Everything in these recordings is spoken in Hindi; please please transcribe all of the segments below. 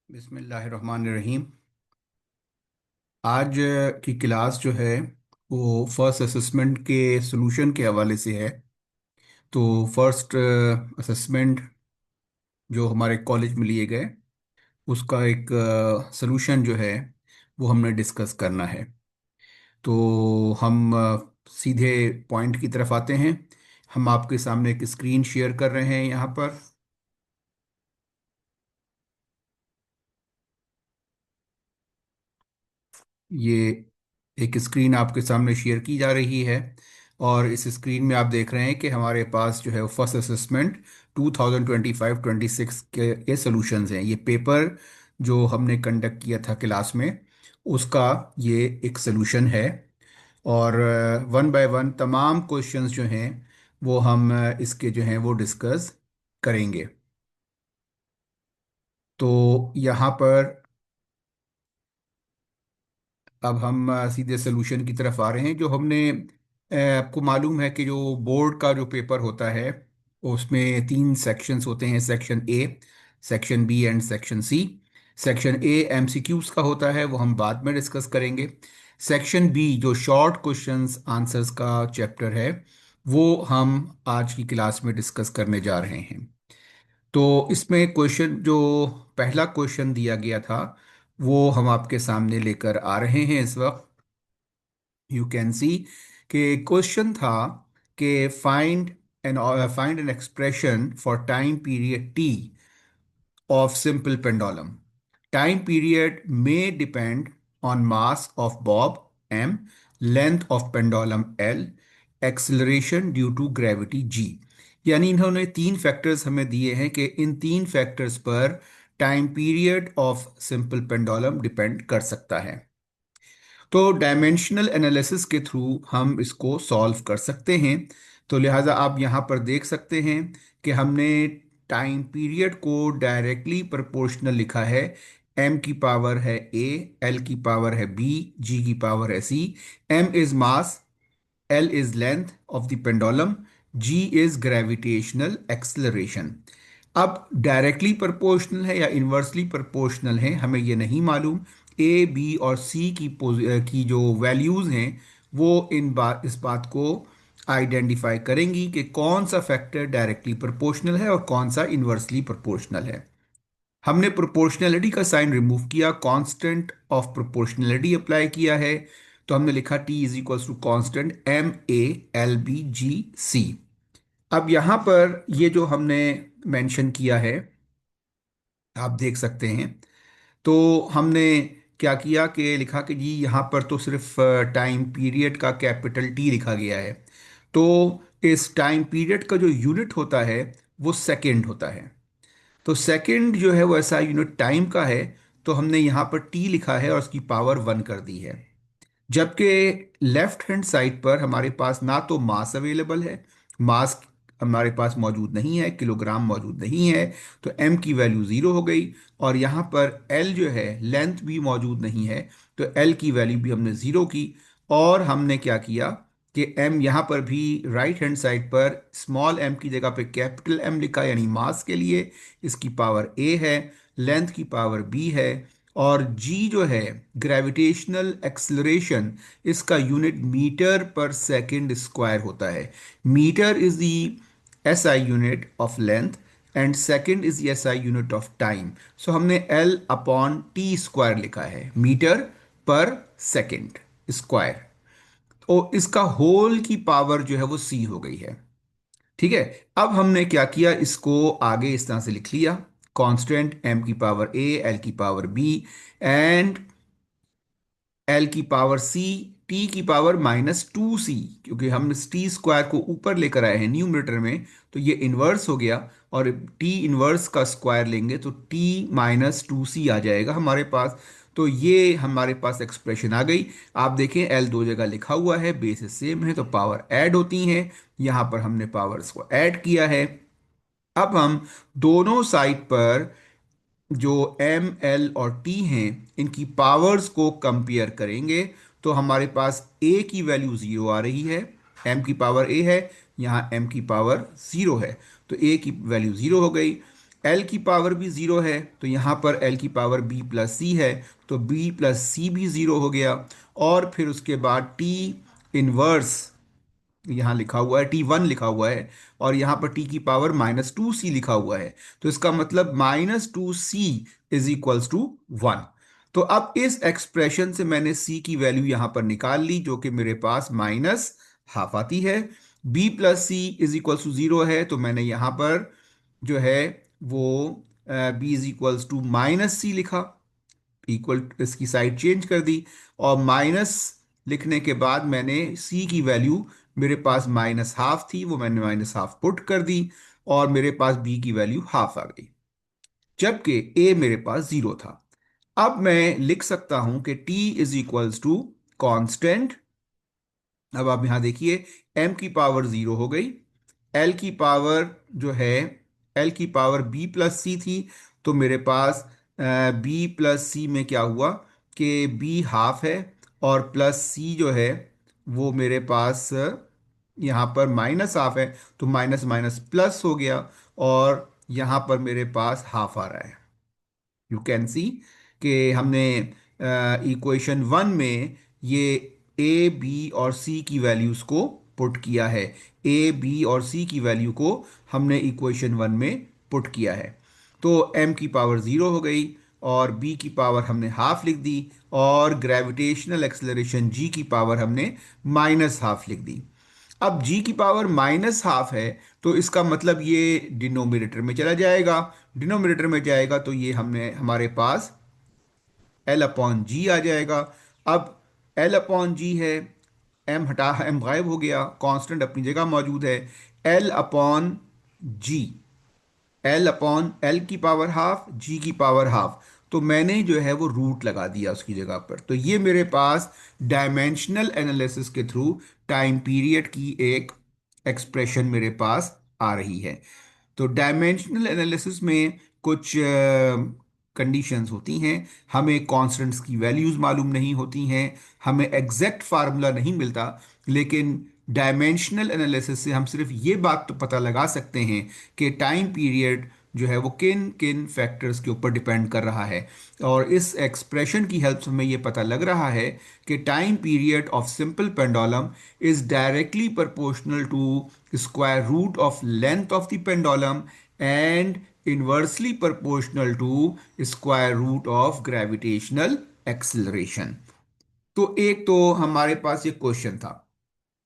बिस्मिल्लाहिर्रहमानिर्रहीम। आज की क्लास जो है वो फर्स्ट असेसमेंट के सॉल्यूशन के हवाले से है। तो फर्स्ट असेसमेंट जो हमारे कॉलेज में लिए गए उसका एक सॉल्यूशन जो है वो हमने डिस्कस करना है। तो हम सीधे पॉइंट की तरफ आते हैं। हम आपके सामने एक स्क्रीन शेयर कर रहे हैं यहाँ पर। ये एक स्क्रीन आपके सामने शेयर की जा रही है और इस स्क्रीन में आप देख रहे हैं कि हमारे पास जो है वो फर्स्ट असेसमेंट 2025-26 के ये सॉल्यूशंस हैं। ये पेपर जो हमने कंडक्ट किया था क्लास में उसका ये एक सॉल्यूशन है। और वन बाय वन तमाम क्वेश्चंस जो हैं वो हम इसके जो हैं वो डिस्कस करेंगे। तो यहाँ पर अब हम सीधे सोल्यूशन की तरफ आ रहे हैं। जो हमने आपको मालूम है कि जो बोर्ड का जो पेपर होता है उसमें तीन सेक्शंस होते हैं, section A, section B and section C. Section A MCQs का होता है, वो हम बाद में डिस्कस करेंगे। सेक्शन बी जो शॉर्ट क्वेश्चंस आंसर्स का चैप्टर है वो हम आज की क्लास में डिस्कस करने जा रहे हैं। तो इसमें क्वेश्चन जो पहला क्वेश्चन दिया गया था वो हम आपके सामने लेकर आ रहे हैं इस वक्त। यू कैन सी कि क्वेश्चन था कि an find an expression for time period T of simple pendulum. Time period may depend on mass of bob m, length of pendulum l, acceleration due to gravity g। यानी इन्होंने तीन फैक्टर्स हमें दिए हैं कि इन तीन फैक्टर्स पर time period of simple pendulum depend कर सकता है। तो डायमेंशनल एनालिसिस के थ्रू हम इसको सॉल्व कर सकते हैं। तो लिहाजा आप यहाँ पर देख सकते हैं कि हमने टाइम पीरियड को डायरेक्टली प्रोपोर्शनल लिखा है। m की पावर है a, l की पावर है b, g की पावर है c। m is mass, L is length of the pendulum, G is gravitational acceleration। अब डायरेक्टली प्रोपोर्शनल है या इन्वर्सली प्रोपोर्शनल है हमें ये नहीं मालूम। ए बी और सी की जो वैल्यूज हैं वो इस बात को आइडेंटिफाई करेंगी कि कौन सा फैक्टर डायरेक्टली प्रोपोर्शनल है और कौन सा इन्वर्सली प्रोपोर्शनल है। हमने प्रोपोर्शनैलिटी का साइन रिमूव किया, कांस्टेंट ऑफ प्रोपोर्शनैलिटी अप्लाई किया है। तो हमने लिखा T is equals to constant MA LB G C। अब यहाँ पर ये जो हमने मेंशन किया है आप देख सकते हैं। तो हमने क्या किया कि लिखा कि जी यहाँ पर तो सिर्फ टाइम पीरियड का कैपिटल T लिखा गया है। तो इस टाइम पीरियड का जो यूनिट होता है वो सेकेंड होता है। तो सेकंड जो है वो ऐसा यूनिट टाइम का है। तो हमने यहाँ पर टी लिखा है और उसकी पावर वन कर दी है। जबकि लेफ्ट हैंड साइड पर हमारे पास ना तो मास अवेलेबल है, मास हमारे पास मौजूद नहीं है, किलोग्राम मौजूद नहीं है। तो एम की वैल्यू ज़ीरो हो गई। और यहाँ पर एल जो है लेंथ भी मौजूद नहीं है, तो एल की वैल्यू भी हमने ज़ीरो की। और हमने क्या किया कि एम यहाँ पर भी राइट हैंड साइड पर स्मॉल एम की जगह पे कैपिटल एम लिखा, यानी मास के लिए इसकी पावर ए है, लेंथ की पावर बी है। और g जो है ग्रेविटेशनल एक्सलरेशन, इसका यूनिट मीटर पर सेकंड स्क्वायर होता है। Metre is the SI unit of length and second is the SI unit of time. So हमने L अपॉन टी स्क्वायर लिखा है, मीटर पर सेकंड स्क्वायर। तो इसका होल की पावर जो है वो c हो गई है। ठीक है। अब हमने क्या किया, इसको आगे इस तरह से लिख लिया, कांस्टेंट m की पावर a, l की पावर b एंड l की पावर c, t की पावर -2c। क्योंकि हम टी स्क्वायर को ऊपर लेकर आए हैं न्यूमरेटर में, तो ये इन्वर्स हो गया। और t इन्वर्स का स्क्वायर लेंगे तो t -2c आ जाएगा हमारे पास। तो ये हमारे पास एक्सप्रेशन आ गई। आप देखें l दो जगह लिखा हुआ है, बेसिस सेम है तो पावर ऐड होती हैं। यहाँ पर हमने पावर्स को ऐड किया है। अब हम दोनों साइड पर जो एम एल और टी हैं इनकी पावर्स को कंपेयर करेंगे। तो हमारे पास ए की वैल्यू ज़ीरो आ रही है, एम की पावर ए है, यहाँ एम की पावर ज़ीरो है, तो ए की वैल्यू ज़ीरो हो गई। एल की पावर भी ज़ीरो है, तो यहाँ पर एल की पावर बी प्लस सी है, तो बी प्लस सी भी ज़ीरो हो गया। और फिर उसके बाद टी इनवर्स यहाँ लिखा हुआ है, T1 लिखा हुआ है, और यहाँ पर T की पावर -2C लिखा हुआ है। तो इसका मतलब -2C इज इक्वल्स टू 1। तो अब इस एक्सप्रेशन से मैंने C की वैल्यू यहाँ पर निकाल ली, जो कि मेरे पास -½ आती है। B plus C is equals to 0 है, तो मैंने यहाँ पर जो है वो B is equals to -C लिखा, इक्वल इसकी साइड चेंज कर दी, और माइनस लिखने के बाद मैंने सी की वैल्यू, मेरे पास -½ थी, वो मैंने -½ पुट कर दी, और मेरे पास बी की वैल्यू ½ आ गई, जबकि ए मेरे पास 0 था। अब मैं लिख सकता हूं कि T is equals to constant. अब आप यहां देखिए, एम की पावर 0 हो गई, एल की पावर जो है, एल की पावर बी प्लस सी थी, तो मेरे पास बी प्लस सी में क्या हुआ कि बी हाफ है, और प्लस सी जो है वो मेरे पास यहाँ पर -½ है, तो माइनस माइनस प्लस हो गया, और यहाँ पर मेरे पास हाफ आ रहा है। यू कैन सी कि हमने इक्वेशन वन में ये ए बी और सी की वैल्यूज को पुट किया है, ए बी और सी की वैल्यू को हमने इक्वेशन वन में पुट किया है। तो m की पावर 0 हो गई, और b की पावर हमने हाफ लिख दी, और ग्रेविटेशनल एक्सेलरेशन g की पावर हमने -½ लिख दी। अब g की पावर -½ है, तो इसका मतलब ये डिनोमिनेटर में चला जाएगा। डिनोमिनेटर में जाएगा तो ये हमने हमारे पास L अपॉन जी आ जाएगा। अब L अपॉन जी है, m हटा, m गायब हो गया, कांस्टेंट अपनी जगह मौजूद है। L अपॉन जी, एल अपॉन एल की पावर हाफ, जी की पावर हाफ, तो मैंने जो है वो रूट लगा दिया उसकी जगह पर। तो ये मेरे पास डायमेंशनल एनालिसिस के थ्रू टाइम पीरियड की एक एक्सप्रेशन मेरे पास आ रही है। तो डायमेंशनल एनालिसिस में कुछ कंडीशंस होती हैं, हमें कॉन्स्टेंट्स की वैल्यूज़ मालूम नहीं होती हैं, हमें एग्जैक्ट फार्मूला नहीं मिलता, लेकिन डायमेंशनल एनालिसिस से हम सिर्फ ये बात तो पता लगा सकते हैं कि टाइम पीरियड जो है वो किन किन फैक्टर्स के ऊपर डिपेंड कर रहा है। और इस एक्सप्रेशन की हेल्प से हमें ये पता लग रहा है कि time period of simple pendulum is directly proportional to square root of length of the pendulum and inversely proportional to square root of gravitational acceleration. तो एक तो हमारे पास ये क्वेश्चन था।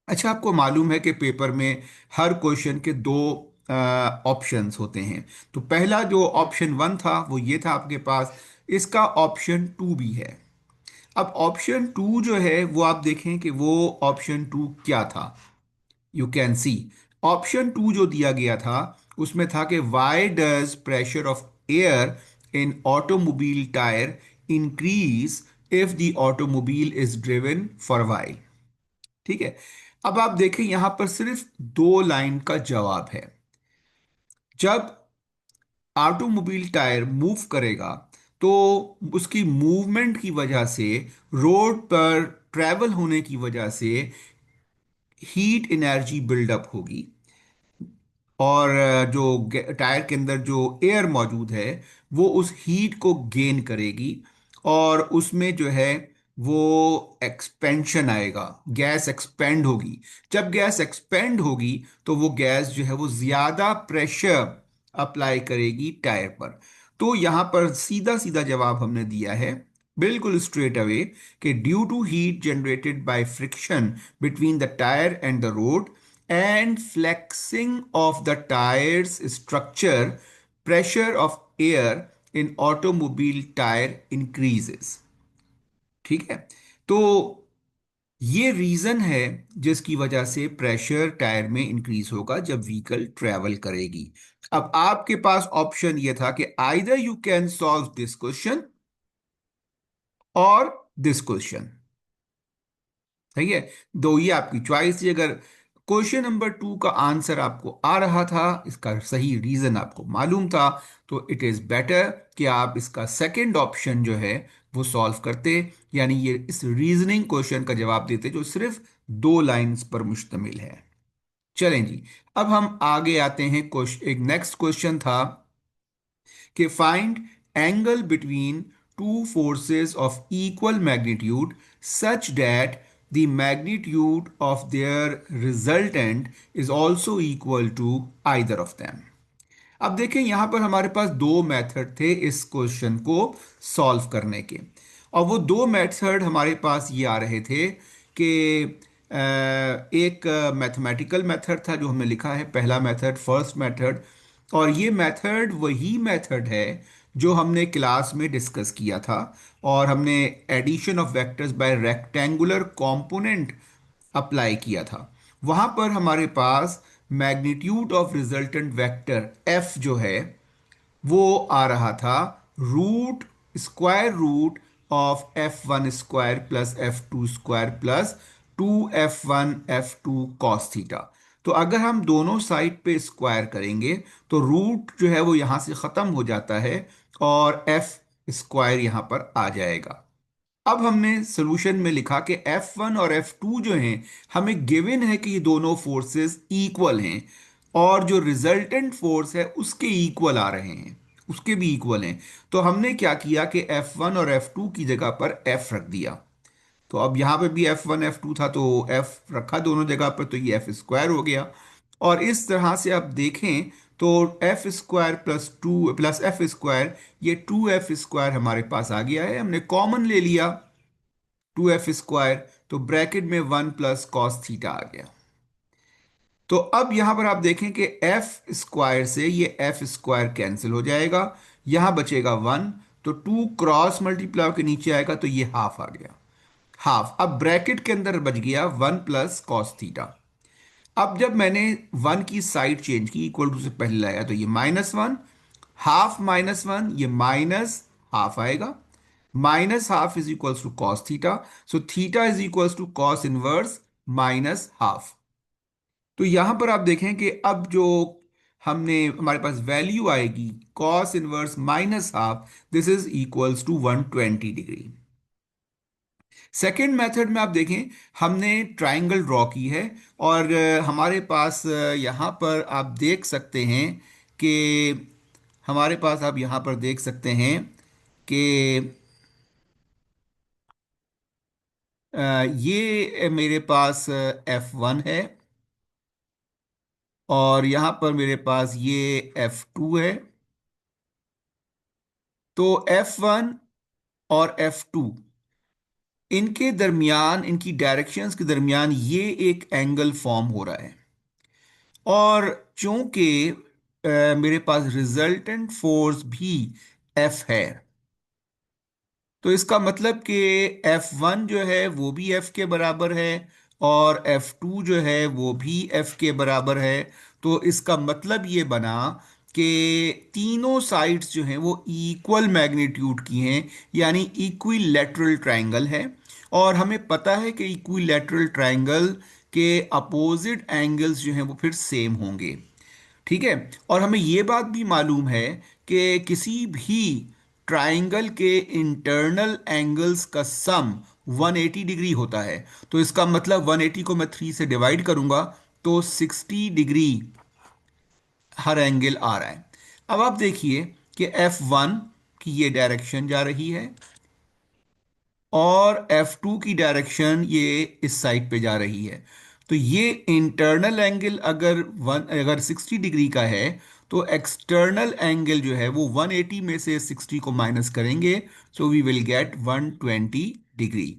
अच्छा, आपको मालूम है कि पेपर में हर क्वेश्चन के दो ऑप्शंस होते हैं। तो पहला जो ऑप्शन वन था वो ये था आपके पास, इसका ऑप्शन टू भी है। अब ऑप्शन टू जो है वो आप देखें कि वो ऑप्शन टू क्या था। You can see, option two जो दिया गया था उसमें था कि why does pressure of air in automobile tyre increase if the automobile is driven for while. ठीक है, अब आप देखें यहां पर सिर्फ दो लाइन का जवाब है। जब ऑटोमोबाइल टायर मूव करेगा तो उसकी मूवमेंट की वजह से, रोड पर ट्रैवल होने की वजह से हीट एनर्जी बिल्डअप होगी, और जो टायर के अंदर जो एयर मौजूद है वो उस हीट को गेन करेगी, और उसमें जो है वो एक्सपेंशन आएगा, गैस एक्सपेंड होगी। जब गैस एक्सपेंड होगी तो वो गैस जो है वो ज्यादा प्रेशर अप्लाई करेगी टायर पर। तो यहां पर सीधा सीधा जवाब हमने दिया है, बिल्कुल स्ट्रेट अवे, कि due to heat generated by friction between the tyre and the road and flexing of the tires structure, pressure of air in automobile tire increases। ठीक है, तो ये रीजन है जिसकी वजह से प्रेशर टायर में इंक्रीज होगा जब व्हीकल ट्रेवल करेगी। अब आपके पास ऑप्शन ये था कि either you can solve this question और दिस क्वेश्चन। सही है, दो ही आपकी चॉइस थी। अगर क्वेश्चन नंबर टू का आंसर आपको आ रहा था, इसका सही रीजन आपको मालूम था, तो इट इज बेटर कि आप इसका सेकंड ऑप्शन जो है वो सॉल्व करते, यानी ये इस रीजनिंग क्वेश्चन का जवाब देते जो सिर्फ दो लाइंस पर मुश्तमिल है। चलें जी, अब हम आगे आते हैं। क्वेश्चन, एक नेक्स्ट क्वेश्चन था कि find angle between two forces of equal magnitude such that the magnitude of their resultant is also equal to either of them. अब देखें यहां पर हमारे पास दो मेथड थे इस क्वेश्चन को सॉल्व करने के। और वो दो मेथड हमारे पास ये आ रहे थे कि एक मैथमेटिकल मेथड था जो हमने लिखा है, पहला मेथड, फर्स्ट मेथड। और ये मेथड वही मेथड है जो हमने क्लास में डिस्कस किया था, और हमने addition of vectors by rectangular component apply किया था। वहां पर हमारे पास magnitude of resultant vector F जो है वो आ रहा था root, square root of F one square plus F two square plus two F one F two cos theta. तो अगर हम दोनों साइड पे स्क्वायर करेंगे तो रूट जो है वो यहां से खत्म हो जाता है और एफ स्क्वायर यहां पर आ जाएगा। अब हमने सोल्यूशन में लिखा कि F1 और F2 जो हैं, हमें गिवन है कि ये दोनों फोर्सेस इक्वल हैं, और जो रिजल्टेंट फोर्स है उसके इक्वल आ रहे हैं, उसके भी इक्वल हैं। तो हमने क्या किया कि F1 और F2 की जगह पर F रख दिया। तो अब यहाँ पे भी F1 F2 था तो F रखा दोनों जगह पर, तो ये एफ स्क्वायर हो गया। और इस तरह से आप देखें तो F square plus two plus F square, ये टू एफ स्क्वायर हमारे पास आ गया है, हमने कॉमन ले लिया टू एफ स्क्वायर, तो ब्रैकेट में वन प्लस कॉस थीटा आ गया। तो अब यहां पर आप देखें कि एफ स्क्वायर से ये एफ स्क्वायर कैंसिल हो जाएगा, यहां बचेगा वन। तो टू क्रॉस मल्टीप्लाई के नीचे आएगा तो ये हाफ आ गया, हाफ। अब ब्रैकेट के अंदर बच गया वन प्लस कॉस थीटा। अब जब मैंने वन की साइड चेंज की, इक्वल टू से पहले लाया, तो ये minus one, half minus one, ये माइनस हाफ आएगा। Minus half is equals to cos theta, so theta is equals to cos inverse minus half. तो यहां पर आप देखें कि अब जो हमने हमारे पास वैल्यू आएगी cos inverse minus half, this is equals to 120 degree. Second method में आप देखें हमने ट्राइंगल ड्रॉ की है, और हमारे पास यहाँ पर आप देख सकते हैं कि हमारे पास आप यहाँ पर देख सकते हैं कि ये मेरे पास F1 है, और यहाँ पर मेरे पास ये F2 है। तो F1 और F2, इनके दरमियान, इनकी डायरेक्शंस के दरमियान ये एक एंगल फॉर्म हो रहा है। और चूंकि मेरे पास रिजल्टेंट फोर्स भी F है, तो इसका मतलब कि F1 जो है वो भी F के बराबर है, और F2 जो है वो भी F के बराबर है। तो इसका मतलब ये बना कि तीनों साइड्स जो हैं वो इक्वल मैग्नीट्यूड की हैं, यानी इक्विलैटरल ट्रायंगल है। और हमें पता है कि इक्विलैटरल ट्रायंगल के अपोजिट एंगल्स जो हैं वो फिर सेम होंगे। ठीक है। और हमें ये बात भी मालूम है कि किसी भी ट्राइंगल के इंटरनल एंगल्स का सम 180 डिग्री होता है। तो इसका मतलब 180 को मैं 3 से डिवाइड करूंगा तो 60 डिग्री हर एंगल आ रहा है। अब आप देखिए कि F1 की ये डायरेक्शन जा रही है, और F2 की डायरेक्शन ये इस साइड पे जा रही है। तो ये इंटरनल एंगल अगर 60 डिग्री का है, तो एक्सटर्नल एंगल जो है वो 180 में से 60 को माइनस करेंगे, so we will get 120 degree.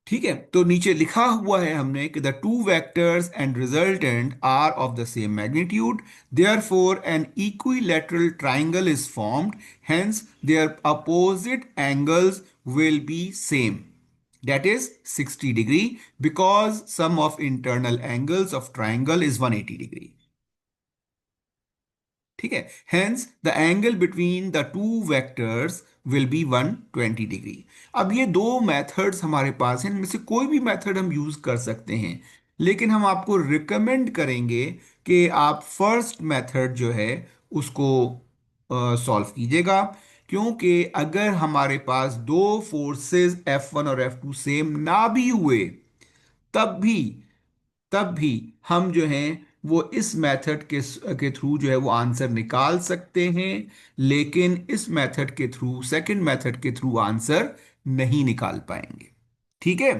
ठीक है। तो नीचे लिखा हुआ है हमने कि the two vectors and resultant are of the same magnitude, therefore an equilateral triangle is formed, hence their opposite angles will be same, that is 60 degree, because sum of internal angles of triangle is 180 degree। ठीक है। Hence the angle between the two vectors will be 120 degree. अब ये दो मेथड्स हमारे पास हैं, इनमें से कोई भी मेथड हम यूज कर सकते हैं, लेकिन हम आपको रिकमेंड करेंगे कि आप फर्स्ट मेथड जो है उसको सॉल्व कीजिएगा। क्योंकि अगर हमारे पास दो फोर्सेस F1 और F2 सेम ना भी हुए, तब भी तब भी हम जो हैं वो इस मेथड के थ्रू जो है वो आंसर निकाल सकते हैं, लेकिन इस मेथड के थ्रू, सेकंड मेथड के थ्रू आंसर नहीं निकाल पाएंगे। ठीक है।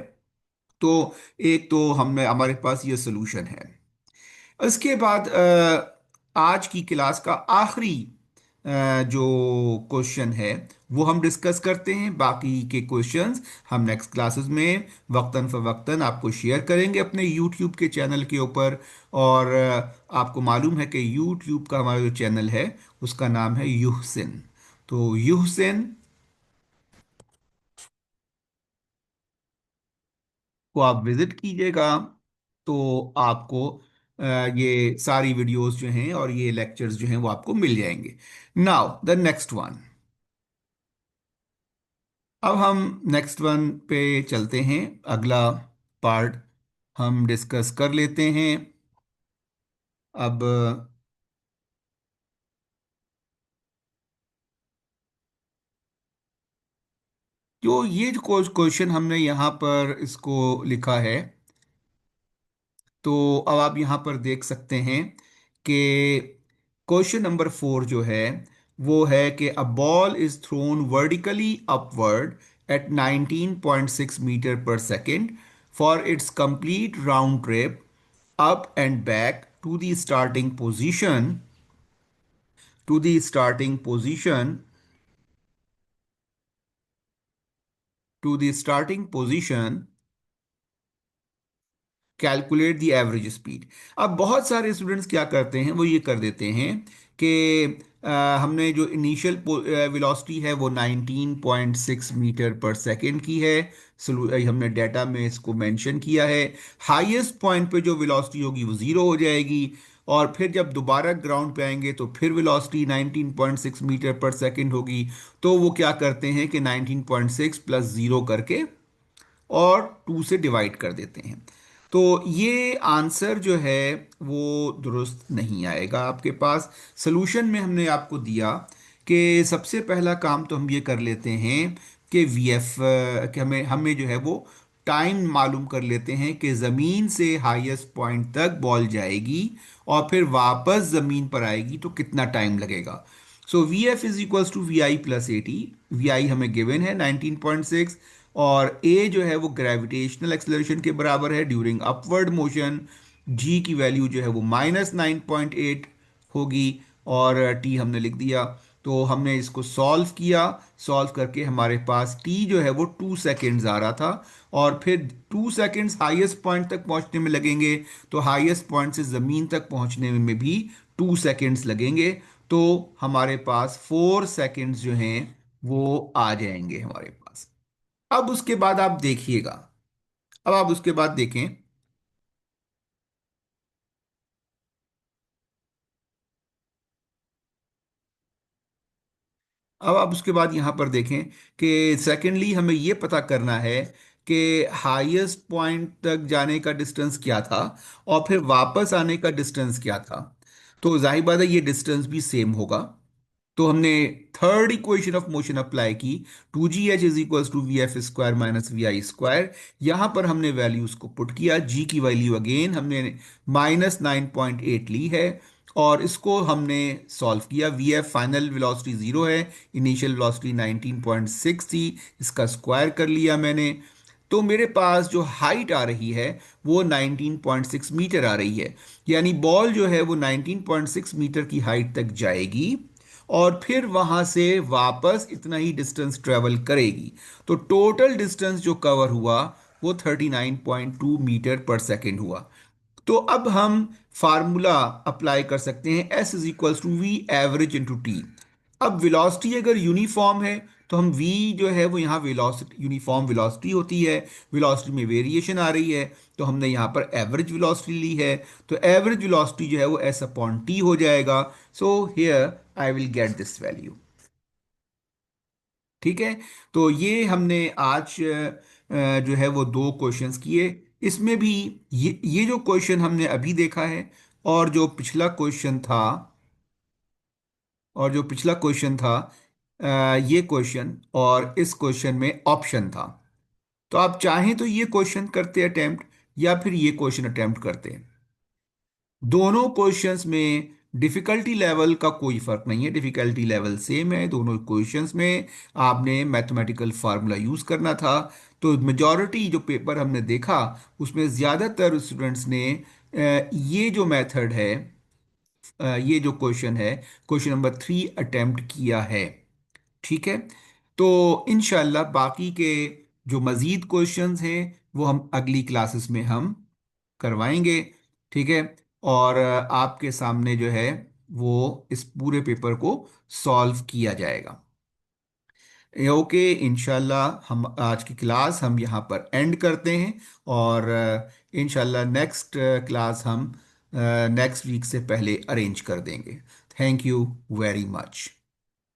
तो एक तो हमने, हमारे पास ये सोल्यूशन है। इसके बाद आज की क्लास का आखिरी जो क्वेश्चन है वो हम डिस्कस करते हैं। बाकी के क्वेश्चंस हम नेक्स्ट क्लासेस में वक्तन फवक्तन आपको शेयर करेंगे अपने यूट्यूब के चैनल के ऊपर। और आपको मालूम है कि यूट्यूब का हमारा जो चैनल है उसका नाम है युहसिन। तो युहसिन को आप विजिट कीजिएगा, तो आपको ये सारी वीडियोस जो हैं और ये लेक्चर्स जो हैं वो आपको मिल जाएंगे। Now the next one. अब हम नेक्स्ट वन पे चलते हैं। अगला पार्ट हम डिस्कस कर लेते हैं। अब जो ये क्वेश्चन हमने यहाँ पर इसको लिखा है, तो अब आप यहाँ पर देख सकते हैं कि क्वेश्चन नंबर 4 जो है वो है कि a ball is thrown vertically upward at 19.6 metre पर second for its complete round trip up and back to the starting position, to the starting position, to the starting position, calculate the average speed. अब बहुत सारे स्टूडेंट्स क्या करते हैं, वो ये कर देते हैं कि हमने जो इनिशियल वेलोसिटी है वो 19.6 मीटर पर सेकेंड की है। हमने डाटा में इसको मेंशन किया है। हाईएस्ट पॉइंट पे जो वेलोसिटी होगी वो ज़ीरो हो जाएगी। और फिर जब दोबारा ग्राउंड पे आएंगे तो फिर वेलोसिटी 19.6 मीटर पर सेकेंड होगी। तो वो क्या करते हैं कि 19.6 प्लस ज़ीरो करके और टू से डिवाइड कर देते हैं। तो ये आंसर जो है वो दुरुस्त नहीं आएगा आपके पास। सोल्यूशन में हमने आपको दिया कि सबसे पहला काम तो हम ये कर लेते हैं कि वी एफ, कि हमें हमें जो है वो टाइम मालूम कर लेते हैं कि ज़मीन से हाईएस्ट पॉइंट तक बॉल जाएगी और फिर वापस ज़मीन पर आएगी तो कितना टाइम लगेगा। So v f is equals to v i plus a t. V i हमें गिवन है 19.6, और ए जो है वो ग्रेविटेशनल एक्सेलरेशन के बराबर है ड्यूरिंग अपवर्ड मोशन। जी की वैल्यू जो है वो -9.8 होगी, और टी हमने लिख दिया। तो हमने इसको सॉल्व किया। सॉल्व करके हमारे पास टी जो है वो 2 सेकेंड्स आ रहा था। और फिर 2 सेकेंड्स हाईएस्ट पॉइंट तक पहुंचने में लगेंगे, तो हाईएस्ट पॉइंट से ज़मीन तक पहुंचने में भी 2 सेकेंड्स लगेंगे। तो हमारे पास 4 सेकेंड्स जो हैं वो आ जाएंगे हमारे पास। अब उसके बाद आप देखिएगा, अब आप उसके बाद देखें। अब आप उसके बाद यहां पर देखें कि सेकेंडली हमें यह पता करना है कि हाईएस्ट पॉइंट तक जाने का डिस्टेंस क्या था और फिर वापस आने का डिस्टेंस क्या था। तो जाहिर बात है ये डिस्टेंस भी सेम होगा। तो हमने third equation of motion apply की, 2gh is equals to V F square minus V I square. यहां पर हमने वैल्यूज को पुट किया। जी की वैल्यू अगेन हमने -9.8 ली है, और इसको हमने सॉल्व किया। V F final velocity zero है, इनिशियल वेलोसिटी 19.6 थी, इसका स्क्वायर कर लिया मैंने। तो मेरे पास जो हाइट आ रही है वो 19.6 मीटर आ रही है। यानी बॉल जो है वो 19.6 मीटर की हाइट तक जाएगी और फिर वहां से वापस इतना ही डिस्टेंस ट्रेवल करेगी। तो टोटल डिस्टेंस जो कवर हुआ वो 39.2 मीटर पर सेकेंड हुआ। तो अब हम फार्मूला अप्लाई कर सकते हैं, S is equals to V average into T. अब वेलोसिटी अगर यूनिफॉर्म है तो हम v जो है वो यहाँ वेलोसिटी, यूनिफॉर्म वेलोसिटी होती है, वेलोसिटी में वेरिएशन आ रही है, तो हमने यहाँ पर एवरेज वेलोसिटी ली है। तो एवरेज वेलोसिटी जो है वो s अपॉन टी हो जाएगा। So here I will get this value. ठीक है। तो ये हमने आज जो है वो दो क्वेश्चंस किए। इसमें भी ये जो क्वेश्चन हमने अभी देखा है, और जो पिछला क्वेश्चन था, और जो पिछला क्वेश्चन था, ये क्वेश्चन और इस क्वेश्चन में ऑप्शन था। तो आप चाहें तो ये क्वेश्चन करते अटेम्प्ट, या फिर ये क्वेश्चन अटेम्प्ट करते हैं। दोनों क्वेश्चंस में डिफिकल्टी लेवल का कोई फर्क नहीं है, डिफिकल्टी लेवल सेम है दोनों क्वेश्चंस में। आपने मैथमेटिकल फार्मूला यूज करना था। तो मेजॉरिटी जो पेपर हमने देखा उसमें ज़्यादातर स्टूडेंट्स ने ये जो मेथड है, ये जो क्वेश्चन है, क्वेश्चन नंबर 3 अटेम्प्ट किया है। ठीक है। तो इनशाला बाकी के जो मज़ीद क्वेश्चंस हैं वो हम अगली क्लासेस में हम करवाएंगे। ठीक है। और आपके सामने जो है वो इस पूरे पेपर को सॉल्व किया जाएगा। ओके, इंशाल्लाह हम आज की क्लास हम यहाँ पर एंड करते हैं। और इंशाल्लाह नेक्स्ट क्लास हम नेक्स्ट वीक से पहले अरेंज कर देंगे। Thank you very much.